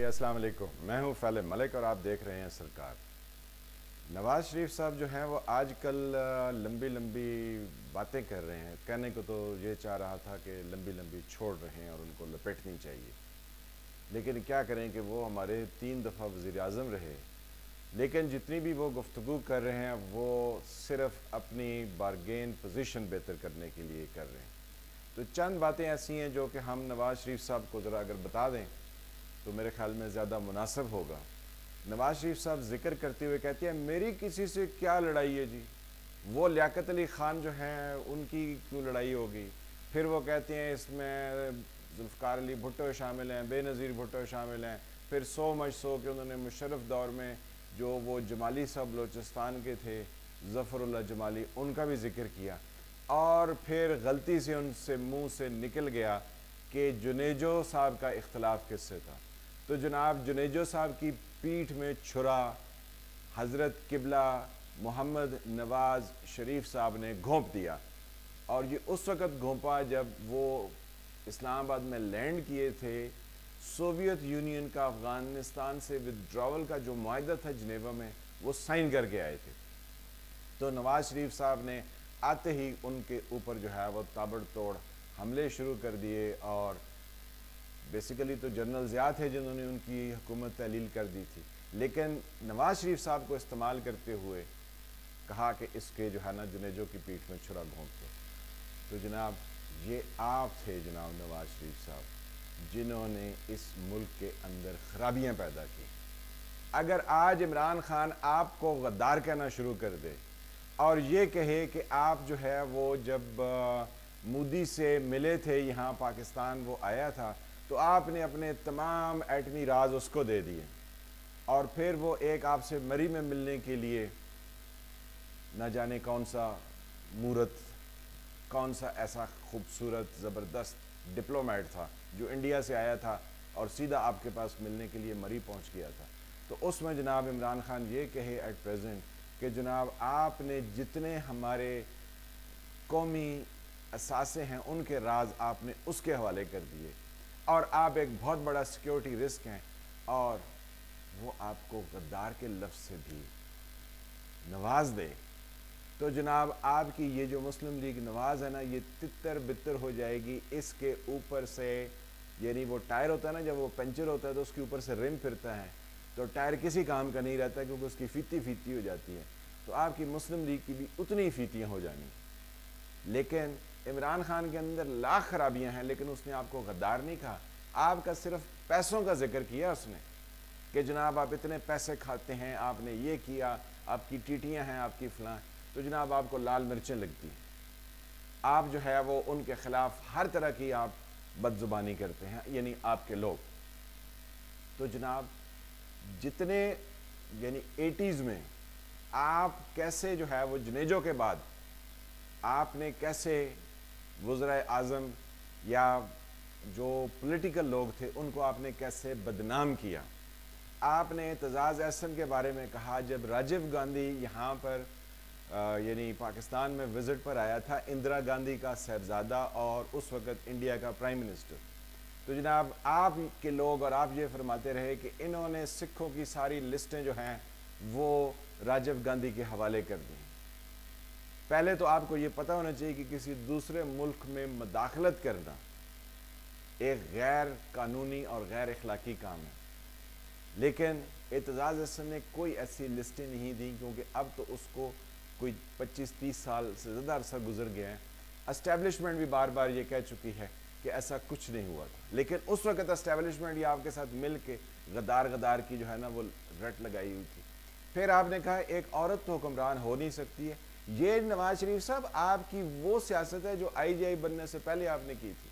السلام علیکم، میں ہوں فیل ملک اور آپ دیکھ رہے ہیں سرکار۔ نواز شریف صاحب جو ہیں وہ آج کل لمبی لمبی باتیں کر رہے ہیں۔ کہنے کو تو یہ چاہ رہا تھا کہ لمبی لمبی چھوڑ رہے ہیں اور ان کو لپیٹنی چاہیے، لیکن کیا کریں کہ وہ ہمارے 3 دفعہ وزیر اعظم رہے، لیکن جتنی بھی وہ گفتگو کر رہے ہیں وہ صرف اپنی بارگین پوزیشن بہتر کرنے کے لیے کر رہے ہیں۔ تو چند باتیں ایسی ہیں جو کہ ہم نواز شریف صاحب کو ذرا اگر بتا دیں تو میرے خیال میں زیادہ مناسب ہوگا۔ نواز شریف صاحب ذکر کرتے ہوئے کہتے ہیں میری کسی سے کیا لڑائی ہے جی، وہ لیاقت علی خان جو ہیں ان کی کیوں لڑائی ہوگی۔ پھر وہ کہتے ہیں اس میں ذوالفقار علی بھٹو شامل ہیں، بے نظیر بھٹو شامل ہیں، پھر سو مچ سو کہ انہوں نے مشرف دور میں جو وہ جمالی صاحب بلوچستان کے تھے، ظفر اللہ جمالی، ان کا بھی ذکر کیا، اور پھر غلطی سے ان سے منہ سے نکل گیا کہ جنیجو صاحب کا اختلاف کس سے تھا۔ تو جناب جنیجو صاحب کی پیٹھ میں چھرا حضرت قبلہ محمد نواز شریف صاحب نے گھونپ دیا، اور یہ اس وقت گھونپا جب وہ اسلام آباد میں لینڈ کیے تھے۔ سوویت یونین کا افغانستان سے ودڈراول کا جو معاہدہ تھا جنیوا میں، وہ سائن کر کے آئے تھے۔ تو نواز شریف صاحب نے آتے ہی ان کے اوپر جو ہے وہ تابڑ توڑ حملے شروع کر دیے، اور بیسیکلی تو جنرل ضیاء تھے جنہوں نے ان کی حکومت تحلیل کر دی تھی، لیکن نواز شریف صاحب کو استعمال کرتے ہوئے کہا کہ اس کے جو ہے نا جنیجو کی پیٹھ میں چھرا گھونپ دو۔ تو جناب یہ آپ تھے جناب نواز شریف صاحب جنہوں نے اس ملک کے اندر خرابیاں پیدا کی۔ اگر آج عمران خان آپ کو غدار کہنا شروع کر دے اور یہ کہے کہ آپ جو ہے وہ جب مودی سے ملے تھے یہاں پاکستان وہ آیا تھا تو آپ نے اپنے تمام ایٹمی راز اس کو دے دیے، اور پھر وہ ایک آپ سے مری میں ملنے کے لیے نہ جانے کون سا مورت، کون سا ایسا خوبصورت زبردست ڈپلومیٹ تھا جو انڈیا سے آیا تھا اور سیدھا آپ کے پاس ملنے کے لیے مری پہنچ گیا تھا۔ تو اس میں جناب عمران خان یہ کہے ایٹ پریزنٹ کہ جناب آپ نے جتنے ہمارے قومی اثاثے ہیں ان کے راز آپ نے اس کے حوالے کر دیے، اور آپ ایک بہت بڑا سیکیورٹی رسک ہیں، اور وہ آپ کو غدار کے لفظ سے بھی نواز دے تو جناب آپ کی یہ جو مسلم لیگ نواز ہے نا یہ تتر بتر ہو جائے گی۔ اس کے اوپر سے یعنی وہ ٹائر ہوتا ہے نا، جب وہ پنچر ہوتا ہے تو اس کے اوپر سے رم پھرتا ہے تو ٹائر کسی کام کا نہیں رہتا کیونکہ اس کی فیتی فیتی ہو جاتی ہے۔ تو آپ کی مسلم لیگ کی بھی اتنی فیتیاں ہو جانی۔ لیکن عمران خان کے اندر لاکھ خرابیاں ہیں، لیکن اس نے آپ کو غدار نہیں کہا، آپ کا صرف پیسوں کا ذکر کیا اس نے کہ جناب آپ اتنے پیسے کھاتے ہیں، آپ نے یہ کیا، آپ کی ٹیٹیاں ہیں، آپ کی فلاں۔ تو جناب آپ کو لال مرچیں لگتی ہیں، آپ جو ہے وہ ان کے خلاف ہر طرح کی آپ بد زبانی کرتے ہیں، یعنی آپ کے لوگ۔ تو جناب جتنے یعنی 80s میں آپ کیسے جو ہے وہ جنیجو کے بعد آپ نے کیسے وزرائے اعظم یا جو پولیٹیکل لوگ تھے ان کو آپ نے کیسے بدنام کیا۔ آپ نے اعتزاز احسن کے بارے میں کہا جب راجیو گاندھی یہاں پر یعنی پاکستان میں وزٹ پر آیا تھا، اندرا گاندھی کا صاحبزادہ اور اس وقت انڈیا کا پرائم منسٹر، تو جناب آپ کے لوگ اور آپ یہ فرماتے رہے کہ انہوں نے سکھوں کی ساری لسٹیں جو ہیں وہ راجیو گاندھی کے حوالے کر دیں۔ پہلے تو آپ کو یہ پتہ ہونا چاہیے کہ کسی دوسرے ملک میں مداخلت کرنا ایک غیر قانونی اور غیر اخلاقی کام ہے، لیکن اعتزاز احسن نے کوئی ایسی لسٹیں نہیں دیں کیونکہ اب تو اس کو کوئی 25-30 سال سے زیادہ عرصہ گزر گیا ہے۔ اسٹیبلشمنٹ بھی بار بار یہ کہہ چکی ہے کہ ایسا کچھ نہیں ہوا تھا، لیکن اس وقت اسٹیبلشمنٹ یہ آپ کے ساتھ مل کے غدار کی جو ہے نا وہ رٹ لگائی ہوئی تھی۔ پھر آپ نے کہا ایک عورت تو حکمران ہو نہیں سکتی ہے۔ یہ نواز شریف صاحب آپ کی وہ سیاست ہے جو آئی جی آئی بننے سے پہلے آپ نے کی تھی۔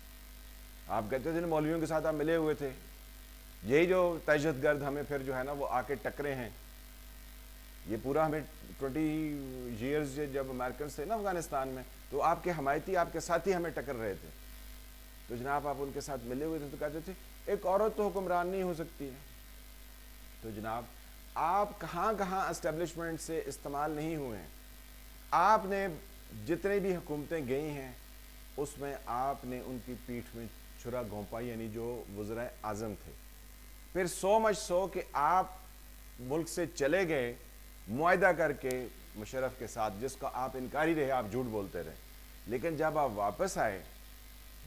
آپ کہتے تھے مولویوں کے ساتھ آپ ملے ہوئے تھے، یہی جو دہشت گرد ہمیں پھر جو ہے نا وہ آ کے ٹکرے ہیں، یہ پورا ہمیں 20 ایئرز جب امریکنز تھے نا افغانستان میں تو آپ کے حمایتی آپ کے ساتھی ہمیں ٹکر رہے تھے، تو جناب آپ ان کے ساتھ ملے ہوئے تھے تو کہتے تھے ایک عورت تو حکمران نہیں ہو سکتی ہے۔ تو جناب آپ کہاں کہاں اسٹیبلشمنٹ سے استعمال نہیں ہوئے ہیں۔ آپ نے جتنے بھی حکومتیں گئی ہیں اس میں آپ نے ان کی پیٹھ میں چھرا گھونپا، یعنی جو وزرائے اعظم تھے۔ پھر سو مچ سو کہ آپ ملک سے چلے گئے معاہدہ کر کے مشرف کے ساتھ، جس کا آپ انکاری رہے، آپ جھوٹ بولتے رہے، لیکن جب آپ واپس آئے،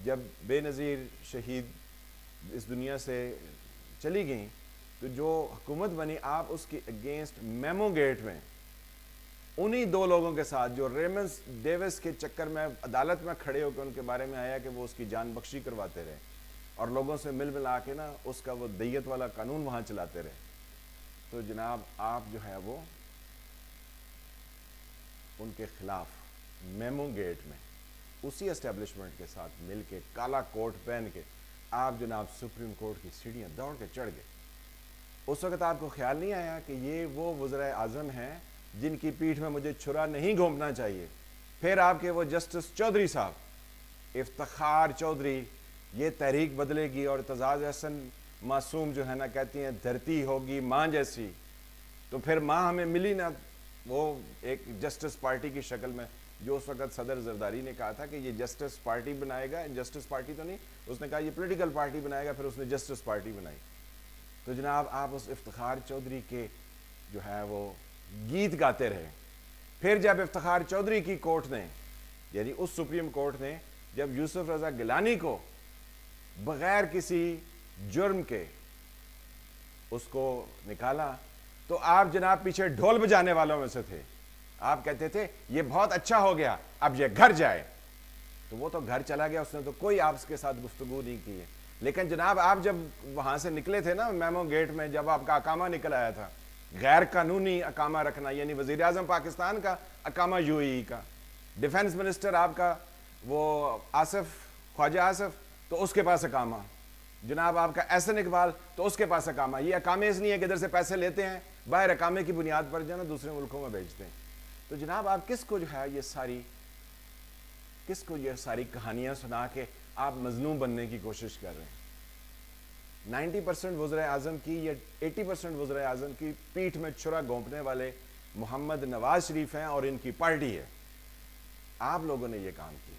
جب بے نظیر شہید اس دنیا سے چلی گئیں، تو جو حکومت بنی آپ اس کی اگینسٹ میمو گیٹ میں انہی دو لوگوں کے ساتھ جو ریمنس ڈیوس کے چکر میں عدالت میں کھڑے ہو کے ان کے بارے میں آیا کہ وہ اس کی جان بخشی کرواتے رہے اور لوگوں سے مل ملا کے نا اس کا وہ دیت والا قانون وہاں چلاتے رہے، تو جناب آپ جو ہے وہ ان کے خلاف میمو گیٹ میں اسی اسٹیبلشمنٹ کے ساتھ مل کے کالا کوٹ پہن کے آپ جناب سپریم کورٹ کی سیڑھیاں دوڑ کے چڑھ گئے۔ اس وقت آپ کو خیال نہیں آیا کہ یہ وہ وزرائے اعظم ہیں جن کی پیٹھ میں مجھے چھرا نہیں گھونپنا چاہیے؟ پھر آپ کے وہ جسٹس چودھری صاحب، افتخار چودھری، یہ تحریک بدلے گی، اور اعتزاز احسن معصوم جو ہے نا کہتی ہیں دھرتی ہوگی ماں جیسی، تو پھر ماں ہمیں ملی نا وہ ایک جسٹس پارٹی کی شکل میں، جو اس وقت صدر زرداری نے کہا تھا کہ یہ جسٹس پارٹی بنائے گا، جسٹس پارٹی تو نہیں، اس نے کہا یہ پولیٹیکل پارٹی بنائے گا، پھر اس نے جسٹس پارٹی بنائی۔ تو جناب آپ اس افتخار چودھری کے جو ہے وہ گیت گاتے رہے۔ پھر جب افتخار چودھری کی کورٹ نے، یعنی اس سپریم کورٹ نے جب یوسف رضا گیلانی کو بغیر کسی جرم کے اس کو نکالا، تو آپ جناب پیچھے ڈھول بجانے والوں میں سے تھے، آپ کہتے تھے یہ بہت اچھا ہو گیا، اب یہ گھر جائے۔ تو وہ تو گھر چلا گیا، اس نے تو کوئی آپ کے ساتھ گفتگو نہیں کی ہے۔ لیکن جناب آپ جب وہاں سے نکلے تھے نا میمو گیٹ میں، جب آپ کا اقامہ نکل آیا تھا، غیر قانونی اقامہ رکھنا، یعنی وزیر اعظم پاکستان کا اقامہ یو اے ای کا، ڈیفنس منسٹر آپ کا وہ آصف، خواجہ آصف، تو اس کے پاس اقامہ، جناب آپ کا احسن اقبال، تو اس کے پاس اقامہ۔ یہ اقامے اس نہیں ہے کہ ادھر سے پیسے لیتے ہیں، باہر اقامے کی بنیاد پر جو ہے نا دوسرے ملکوں میں بیچتے ہیں۔ تو جناب آپ کس کو جو ہے یہ ساری کہانیاں سنا کے آپ مظلوم بننے کی کوشش کر رہے ہیں؟ 90% وزرائے اعظم کی یا 80% وزرائے اعظم کی پیٹھ میں چھرا گھونپنے والے محمد نواز شریف ہیں اور ان کی پارٹی ہے۔ آپ لوگوں نے یہ کام کیا۔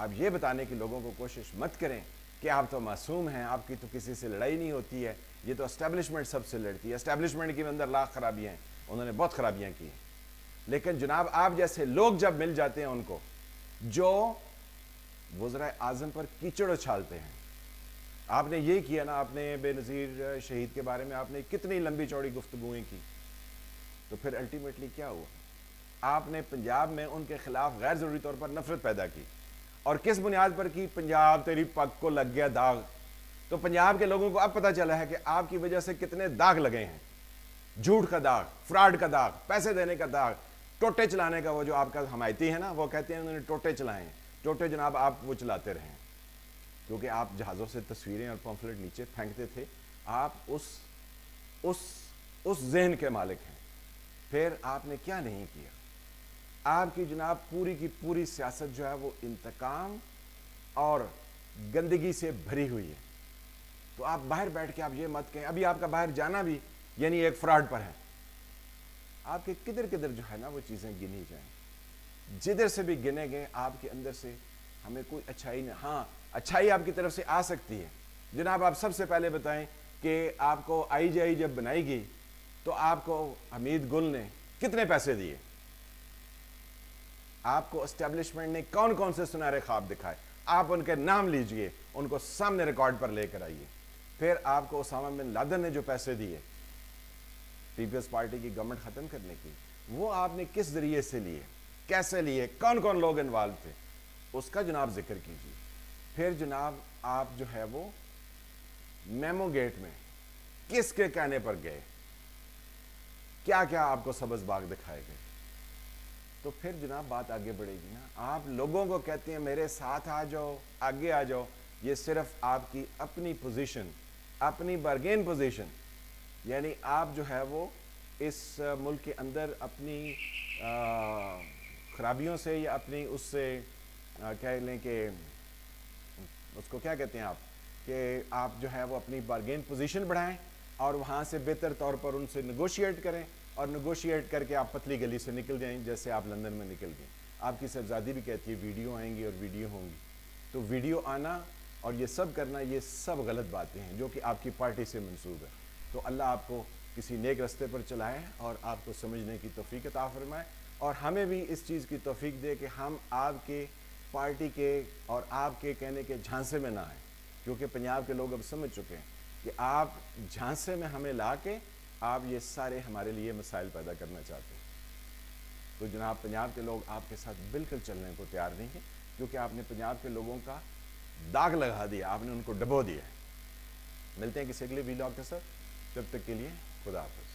آپ یہ بتانے کی لوگوں کو کوشش مت کریں کہ آپ تو معصوم ہیں، آپ کی تو کسی سے لڑائی نہیں ہوتی ہے، یہ تو اسٹیبلشمنٹ سب سے لڑتی ہے، اسٹیبلشمنٹ کے اندر لاکھ خرابیاں ہیں، انہوں نے بہت خرابیاں کی ہیں۔ لیکن جناب آپ جیسے لوگ جب مل جاتے ہیں ان کو جو وزرائے اعظم پر کیچڑ اچھالتے ہیں، آپ نے یہ کیا نا، آپ نے بے نظیر شہید کے بارے میں آپ نے کتنی لمبی چوڑی گفتگویں کی، تو پھر الٹیمیٹلی کیا ہوا؟ آپ نے پنجاب میں ان کے خلاف غیر ضروری طور پر نفرت پیدا کی، اور کس بنیاد پر کی؟ پنجاب تیری پگ کو لگ گیا داغ۔ تو پنجاب کے لوگوں کو اب پتہ چلا ہے کہ آپ کی وجہ سے کتنے داغ لگے ہیں، جھوٹ کا داغ، فراڈ کا داغ، پیسے دینے کا داغ، ٹوٹے چلانے کا۔ وہ جو آپ کا حمایتی ہے نا، وہ کہتے ہیں انہوں نے ٹوٹے چلائے ہیں، ٹوٹے جناب آپ وہ چلاتے رہے ہیں، کیونکہ آپ جہازوں سے تصویریں اور پمفلٹ نیچے پھینکتے تھے، آپ اس ذہن کے مالک ہیں۔ پھر آپ نے کیا نہیں کیا؟ آپ کی جناب پوری کی پوری سیاست جو ہے وہ انتقام اور گندگی سے بھری ہوئی ہے۔ تو آپ باہر بیٹھ کے آپ یہ مت کہیں، ابھی آپ کا باہر جانا بھی یعنی ایک فراڈ پر ہے۔ آپ کے کدھر کدھر جو ہے نا وہ چیزیں گنی جائیں، جدھر سے بھی گنے گئے آپ کے اندر سے ہمیں کوئی اچھائی نہیں۔ ہاں اچھائی آپ کی طرف سے آ سکتی ہے۔ جناب آپ سب سے پہلے بتائیں کہ آپ کو آئی جی آئی جب بنائی گئی تو آپ کو حمید گل نے کتنے پیسے دیے؟ آپ کو اسٹیبلشمنٹ نے کون کون سے سنہرے خواب دکھائے؟ آپ ان کے نام لیجئے، ان کو سامنے ریکارڈ پر لے کر آئیے۔ پھر آپ کو اسامہ بن لادن نے جو پیسے دیے پیپلز پارٹی کی گورنمنٹ ختم کرنے کی، وہ آپ نے کس ذریعے سے لیے، کیسے لیے، کون کون لوگ انوالو تھے، اس کا جناب ذکر کیجیے۔ پھر جناب آپ جو ہے وہ میمو گیٹ میں کس کے کہنے پر گئے، کیا کیا آپ کو سبز باغ دکھائے گئے، تو پھر جناب بات آگے بڑھے گی نا۔ آپ لوگوں کو کہتے ہیں میرے ساتھ آ جاؤ، آگے آ جاؤ، یہ صرف آپ کی اپنی پوزیشن، اپنی بارگین پوزیشن، یعنی آپ جو ہے وہ اس ملک کے اندر اپنی خرابیوں سے یا اپنی اس سے کہہ لیں کہ اس کو کیا کہتے ہیں آپ، کہ آپ جو ہے وہ اپنی بارگین پوزیشن بڑھائیں اور وہاں سے بہتر طور پر ان سے نیگوشیٹ کریں، اور نیگوشیٹ کر کے آپ پتلی گلی سے نکل جائیں جیسے آپ لندن میں نکل گئے۔ آپ کی صاحبزادی بھی کہتی ہے ویڈیو آئیں گی اور ویڈیو ہوں گی، تو ویڈیو آنا اور یہ سب کرنا، یہ سب غلط باتیں ہیں جو کہ آپ کی پارٹی سے منسوب ہے. تو اللہ آپ کو کسی نیک رستے پر چلائے اور آپ کو سمجھنے کی توفیق عطا فرمائے، اور ہمیں بھی اس چیز کی توفیق دے کہ ہم آپ کے پارٹی کے اور آپ کے کہنے کے جھانسے میں نہ آئیں، کیونکہ پنجاب کے لوگ اب سمجھ چکے ہیں کہ آپ جھانسے میں ہمیں لا کے آپ یہ سارے ہمارے لیے مسائل پیدا کرنا چاہتے ہیں. تو جناب پنجاب کے لوگ آپ کے ساتھ بالکل چلنے کو تیار نہیں ہیں، کیونکہ آپ نے پنجاب کے لوگوں کا داغ لگا دیا، آپ نے ان کو ڈبو دیا. ملتے ہیں کسی اگلے ویلاگ کے ساتھ، جب تک کے لیے خدا حافظ.